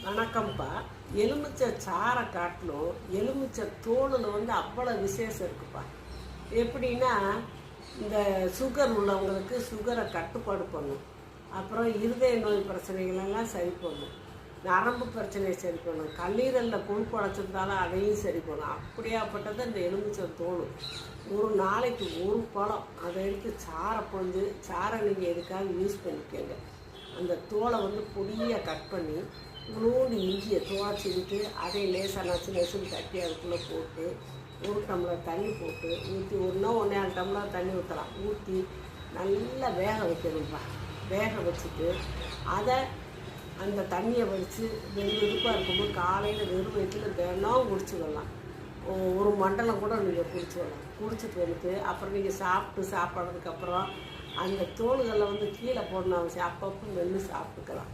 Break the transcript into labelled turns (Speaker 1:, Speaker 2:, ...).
Speaker 1: வணக்கம்ப்பா. எலுமிச்சை சாறை காட்டிலும் எலுமிச்சை தோலில் அவ்வளோ விசேஷம் இருக்குப்பா. எப்படின்னா, இந்த சுகர் உள்ளவங்களுக்கு சுகரை கட்டுப்பாடு பண்ணும். அப்புறம் இருதய நோய் பிரச்சனைகளெல்லாம் சரி பண்ணும். நரம்பு பிரச்சனையை சரி பண்ணும். கல்லீரலில் புழு குழச்சிருந்தாலும் அதையும் சரி பண்ணும். அப்படியாப்பட்டது இந்த எலுமிச்சை தோல். ஒரு நாளைக்கு ஒரு பழம் அதை எடுத்து சாறை பொழிஞ்சு சாறை நீங்கள் எதுக்காக யூஸ் பண்ணிக்கோங்க. அந்த தோலை பொடியாக கட் பண்ணி நூறு இஞ்சியை துவாச்சிக்கிட்டு அதை லேசாக நசுன்னு தட்டி அதுக்குள்ளே போட்டு ஒரு டம்ளர் தண்ணி போட்டு ஊற்றி ஒன்றே டம்ளர் தண்ணி ஊற்றலாம். ஊற்றி நல்லா வேக வைக்கணும்ப்பா. வேக வச்சுட்டு அதை அந்த தண்ணியை வச்சு வெறுப்பாக இருக்கும்போது காலையில் வெறும் வயிற்றுல தினம் குடிச்சுக்கலாம். ஒரு மண்டலம் கூட நீங்கள் குடிச்சுக்கலாம். குடிச்சிட்டு வந்துட்டு அப்புறம் நீங்கள் சாப்பிட்டதுக்கப்புறம் அந்த தோள்களில் கீழே போடணும் அவசியம். அப்பப்போ மென்று சாப்பிட்டுக்கலாம்.